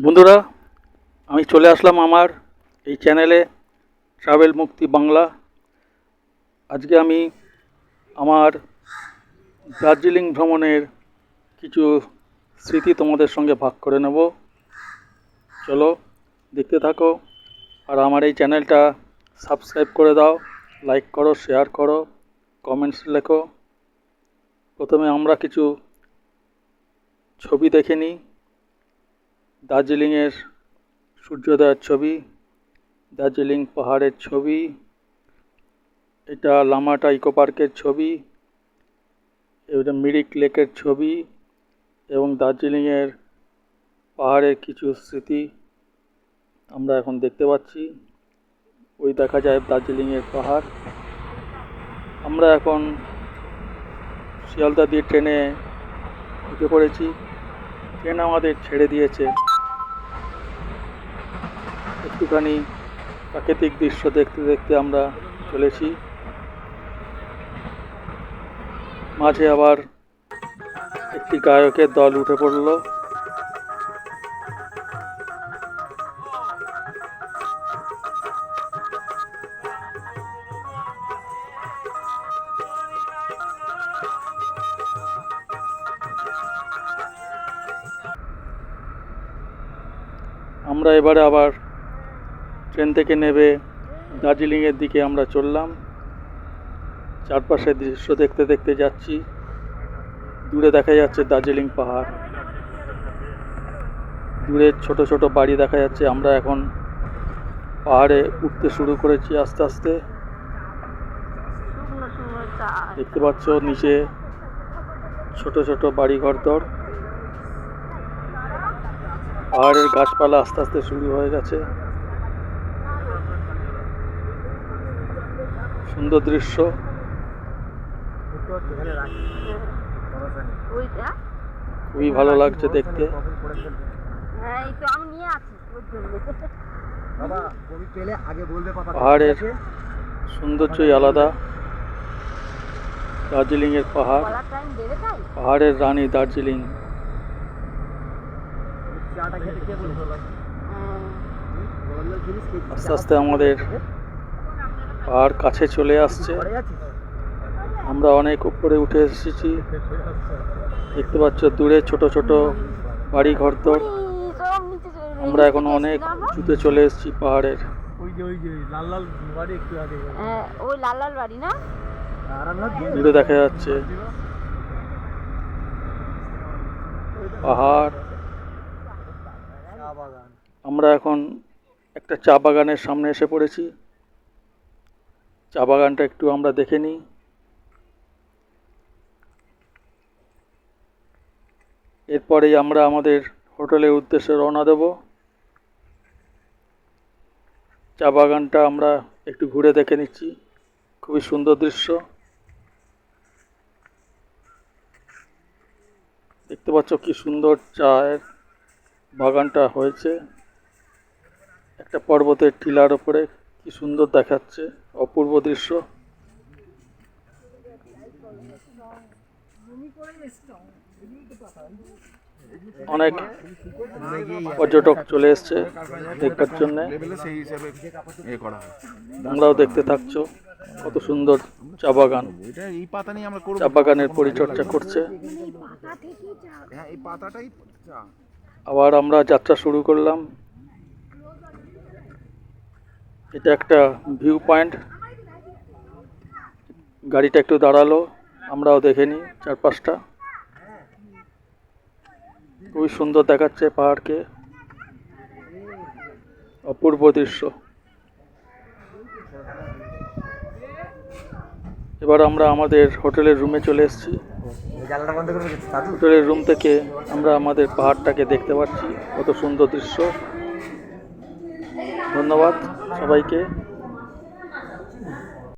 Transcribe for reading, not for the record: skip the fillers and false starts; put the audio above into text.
বন্ধুরা, আমি চলে আসলাম আমার এই চ্যানেলে ট্রাভেল মুক্তি বাংলা। আজকে আমি আমার দার্জিলিং ভ্রমণের কিছু স্মৃতি তোমাদের সঙ্গে ভাগ করে নেব। চলো দেখতে থাকো, আর আমার এই চ্যানেলটা সাবস্ক্রাইব করে দাও, লাইক করো, শেয়ার করো, কমেন্টস লেখো। প্রথমে আমরা কিছু ছবি দেখে নিই। দার্জিলিংয়ের সূর্যোদয়ের ছবি, দার্জিলিং পাহাড়ের ছবি, এটা লামাটা ইকো পার্কের ছবি, এটা মিরিক লেকের ছবি এবং দার্জিলিংয়ের পাহাড়ের কিছু স্মৃতি আমরা এখন দেখতে পাচ্ছি। ওই দেখা যায় দার্জিলিংয়ের পাহাড়। আমরা এখন শিয়ালদা দিয়ে ট্রেনে উঠে পড়েছি। ট্রেন আমাদের ছেড়ে দিয়েছে। একটুখানি প্রাকৃতিক দৃশ্য দেখতে দেখতে আমরা চলেছি। মাঝে আবার একটি গায়কের দল উঠে পড়ল। আমরা এবারে আবার ট্রেন থেকে নেমে দার্জিলিংয়ের দিকে আমরা চললাম। চারপাশের দৃশ্য দেখতে দেখতে যাচ্ছি। দূরে দেখা যাচ্ছে দার্জিলিং পাহাড়, দূরে ছোট ছোট বাড়ি দেখা যাচ্ছে। আমরা এখন পাহাড়ে উঠতে শুরু করেছি আস্তে আস্তে। দেখতে পাচ্ছ নিচে ছোট ছোট বাড়ি ঘরদর। পাহাড়ের গাছপালা আস্তে আস্তে শুরু হয়ে গেছে। সুন্দর দৃশ্য, খুবই ভালো লাগছে দেখতে। পাহাড়ের সৌন্দর্যই আলাদা। দার্জিলিংয়ের পাহাড়, পাহাড়ের রানী দার্জিলিং। আস্তে আস্তে আমাদের পাহাড় কাছে চলে আসছে। আমরা অনেক উপরে উঠে এসেছি। দেখতে পাচ্ছ দূরে ছোট ছোট বাড়ি ঘরদর। আমরা এখন অনেক উঁচুতে চলে এসেছি পাহাড়ের। দূরে দেখা যাচ্ছে পাহাড়। আমরা এখন একটা চা বাগানের সামনে এসে পড়েছি। চা বাগানটা একটু আমরা দেখে নিই। এরপরেই আমরা আমাদের হোটেলের উদ্দেশ্যে রওনা দেব। চা বাগানটা আমরা একটু ঘুরে দেখে নিচ্ছি। খুবই সুন্দর দৃশ্য। দেখতে পাচ্ছ কি সুন্দর চায়ের বাগানটা হয়েছে একটা পর্বতের টিলার উপরে। কি সুন্দর দেখাচ্ছে, অপূর্ব দৃশ্য। অনেক পর্যটক চলে এসছে দেখবার জন্য। তোমরাও দেখতে থাকছো কত সুন্দর চা বাগান। চা বাগানের পরিচর্যা করছে। আবার আমরা যাত্রা শুরু করলাম। এটা একটা ভিউ পয়েন্ট। গাড়িটা একটু দাঁড়ালো, আমরাও দেখে নিই চারপাশটা। খুবই সুন্দর দেখাচ্ছে পাহাড়কে, অপূর্ব দৃশ্য। এবার আমরা আমাদের হোটেলের রুমে চলে এসেছি। হোটেলের রুম থেকে আমরা আমাদের পাহাড়টাকে দেখতে পাচ্ছি, কত সুন্দর দৃশ্য। ধন্যবাদ সবাইকে।